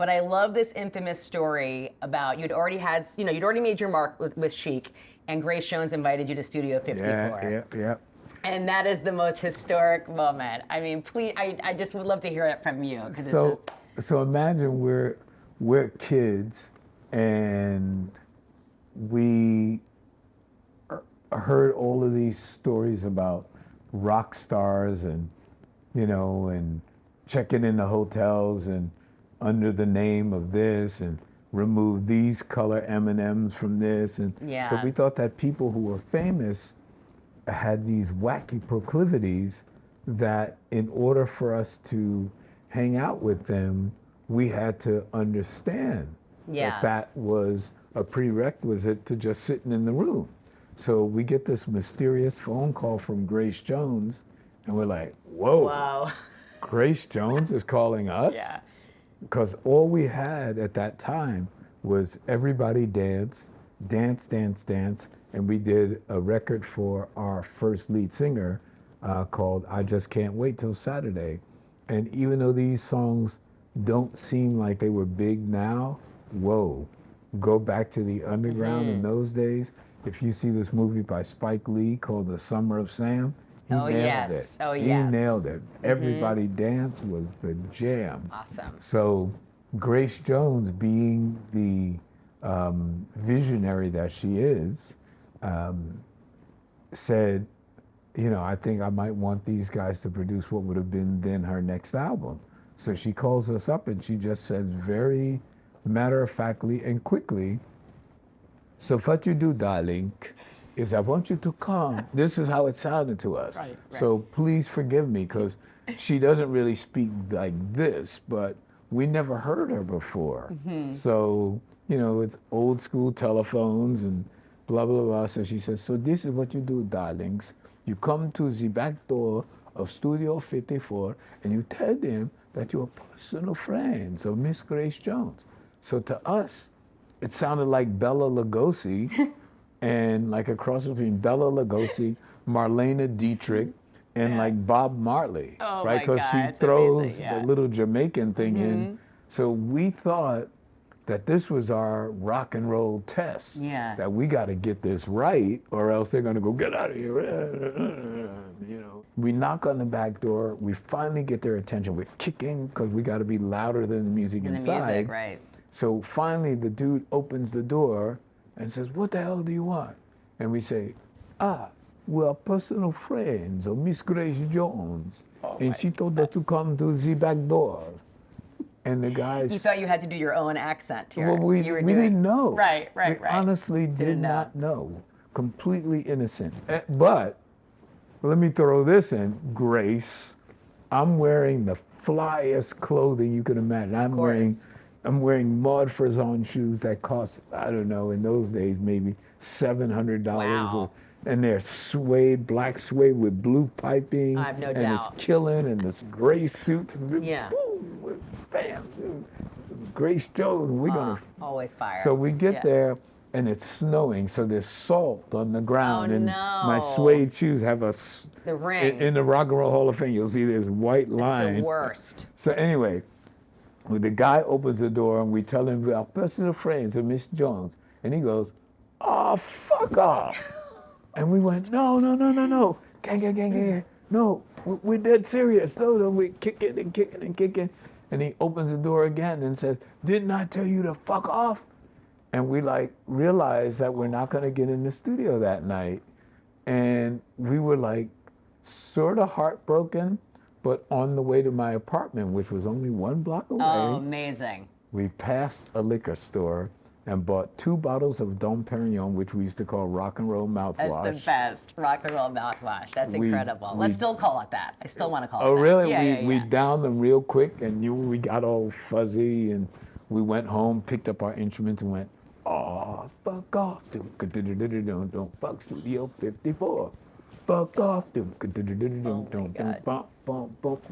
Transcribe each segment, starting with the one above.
But I love this infamous story about you'd already made your mark with Chic, and Grace Jones invited you to Studio 54. Yeah. And that is the most historic moment. I mean, please, I just would love to hear it from you. So imagine we're kids, and we heard all of these stories about rock stars and checking in the hotels and under the name of this and remove these color M&Ms from this. And so we thought that people who were famous had these wacky proclivities that in order for us to hang out with them, we had to understand that was a prerequisite to just sitting in the room. So we get this mysterious phone call from Grace Jones, and we're like, whoa. Grace Jones is calling us? Yeah. Because all we had at that time was Everybody Dance, Dance, Dance, Dance, and we did a record for our first lead singer called I Just Can't Wait Till Saturday. And even though these songs don't seem like they were big now, whoa, go back to the underground in those days. If you see this movie by Spike Lee called The Summer of Sam, he nailed it. He nailed it. Everybody Dance was the jam. Awesome. So Grace Jones, being the visionary that she is, said, I think I might want these guys to produce what would have been then her next album. So she calls us up and she just says very matter-of-factly and quickly, so what you do, darling, is I want you to come. This is how it sounded to us. Right. So please forgive me, because she doesn't really speak like this, but we never heard her before. So, it's old school telephones and blah, blah, blah. So she says, so this is what you do, darlings. You come to the back door of Studio 54 and you tell them that you're personal friends of Miss Grace Jones. So to us, it sounded like Bela Lugosi and like a cross between Bela Lugosi, Marlena Dietrich, and like Bob Marley, right? Because she throws the little Jamaican thing in. So we thought that this was our rock and roll test. That we got to get this right, or else they're going to go, get out of here. We knock on the back door. We finally get their attention. We're kicking because we got to be louder than the music inside. The music, right. So finally the dude opens the door and says, what the hell do you want? And we say, we're personal friends of Miss Grace Jones. And she told us to come to the back door. And the guys... You thought you had to do your own accent here. Well, we didn't know. Right. We honestly did not know. Completely innocent. But let me throw this in, Grace. I'm wearing the flyest clothing you can imagine. I'm wearing Maud Faison shoes that cost, I don't know, in those days, maybe $700. Wow. And they're suede, black suede with blue piping. I have no doubt. And it's killing, and this gray suit. Yeah. Boom, bam. Grace Jones, we're going to... Always fire. So we get there, and it's snowing, so there's salt on the ground. And my suede shoes have the ring. In the Rock and Roll Hall of Fame, you'll see this white line. It's the worst. So anyway... When the guy opens the door and we tell him we're personal friends of Miss Jones, and he goes, "Oh, fuck off!" And we went, "No, gang, no, we're dead serious. No, we're kicking and kicking and kicking." And he opens the door again and says, "Didn't I tell you to fuck off?" And we realized that we're not going to get in the studio that night, and we were sort of heartbroken. But on the way to my apartment, which was only 1 block away, amazing. We passed a liquor store and bought 2 bottles of Dom Perignon, which we used to call rock and roll mouthwash. That's the best, rock and roll mouthwash. That's incredible. Let's still call it that. I still want to call it that. Oh, really? Yeah, we downed them real quick, and we got all fuzzy, and we went home, picked up our instruments, and went, "Oh, fuck off, don't fuck Studio 54. Fuck off,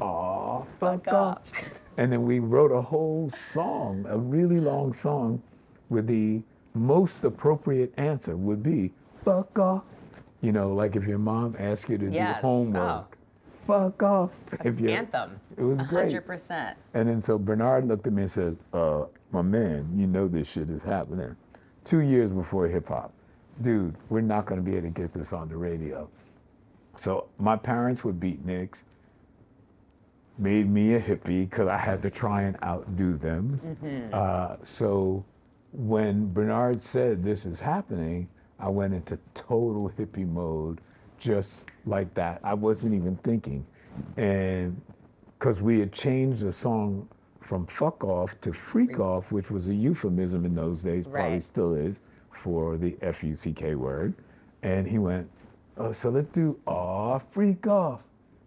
oh, fuck off." And then we wrote a whole song, a really long song, with the most appropriate answer would be, fuck off. Like if your mom asks you to do homework, fuck off. That's anthem. It was great. 100%. And then so Bernard looked at me and said, my man, you know this shit is happening. 2 years before hip hop. Dude, we're not gonna be able to get this on the radio. So my parents were beatniks, made me a hippie because I had to try and outdo them. So when Bernard said this is happening, I went into total hippie mode, just like that. I wasn't even thinking. And because we had changed the song from fuck off to freak off, which was a euphemism in those days, probably still is, for the F-U-C-K word. And he went, oh, so let's do aw, freak off.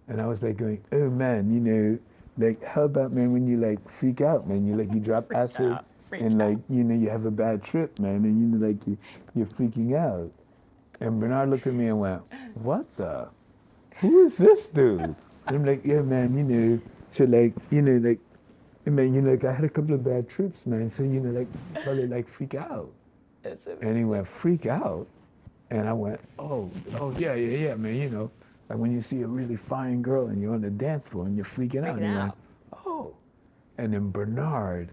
And I was like going, oh man, you know, like how about, man, when you like freak out, man, you drop acid and like, you know, you have a bad trip, man, and you know, like you're freaking out. And Bernard looked at me and went, what the, who is this dude? And I'm like, yeah, man, you know, so like, you know, like, man, you know, like I had a couple of bad trips, man, so, you know, like, probably like freak out. And he went, freak out? And I went, oh, yeah, man, you know, like when you see a really fine girl and you're on the dance floor and you're freaking out. And he went, oh. And then Bernard,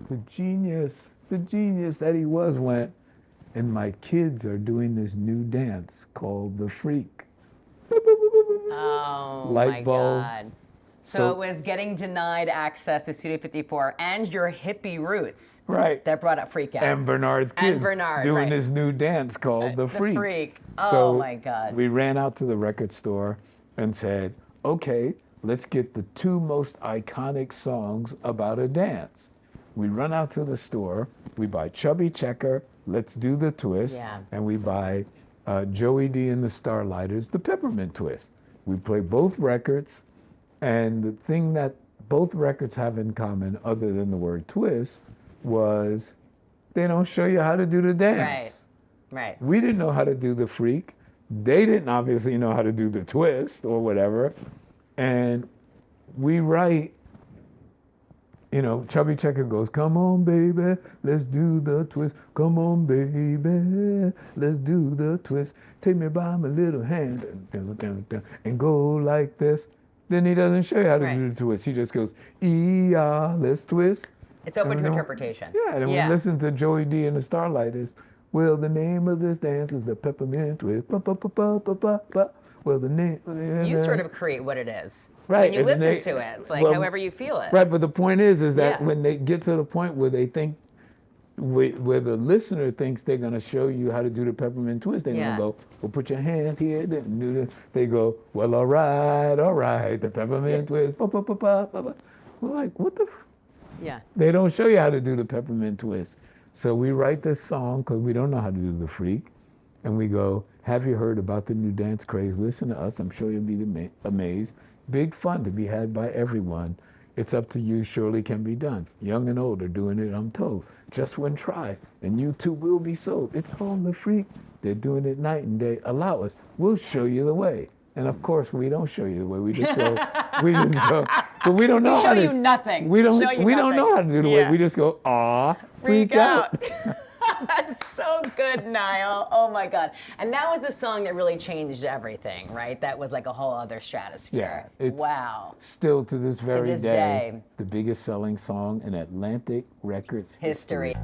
the genius that he was, went, and my kids are doing this new dance called the freak. Oh, Light bulb. God. So it was getting denied access to Studio 54 and your hippie roots that brought up Freak Out. And Bernard's kids doing this new dance called the freak. The freak. Oh, so my God. We ran out to the record store and said, okay, let's get the two most iconic songs about a dance. We run out to the store, we buy Chubby Checker, Let's Do the Twist, and we buy Joey D and the Starlighters, the Peppermint Twist. We play both records, and the thing that both records have in common, other than the word twist, was they don't show you how to do the dance. Right. We didn't know how to do the freak. They didn't obviously know how to do the twist or whatever. And we write, you know, Chubby Checker goes, come on, baby, let's do the twist. Come on, baby, let's do the twist. Take me by my little hand and go like this. Then he doesn't show you how to do the twist. He just goes, let's twist. It's open to interpretation. Yeah, and we listen to Joey D and the Starlighters. Well, the name of this dance is the Peppermint Twist. Well, the name. You sort of create what it is. Right. When you listen to it, it's like however you feel it. Right, but the point is that when they get to the point where they think, where the listener thinks they're going to show you how to do the Peppermint Twist, they're going to go, well, put your hands here. They go, well, all right, the Peppermint Twist. We're like, what the? They don't show you how to do the Peppermint Twist. So we write this song because we don't know how to do the freak. And we go, have you heard about the new dance craze? Listen to us. I'm sure you'll be amazed. Big fun to be had by everyone. It's up to you, surely can be done. Young and old are doing it, I'm told. Just one try, and you too will be sold. It's called the freak. They're doing it night and day. Allow us. We'll show you the way. And of course, we don't show you the way. We just go. But we don't know how to. We show you nothing. We don't know how to do the way. We just go, freak out. That's so good, Nile. Oh my God. And that was the song that really changed everything, right? That was like a whole other stratosphere. Yeah. It's still to this very day, the biggest selling song in Atlantic Records history.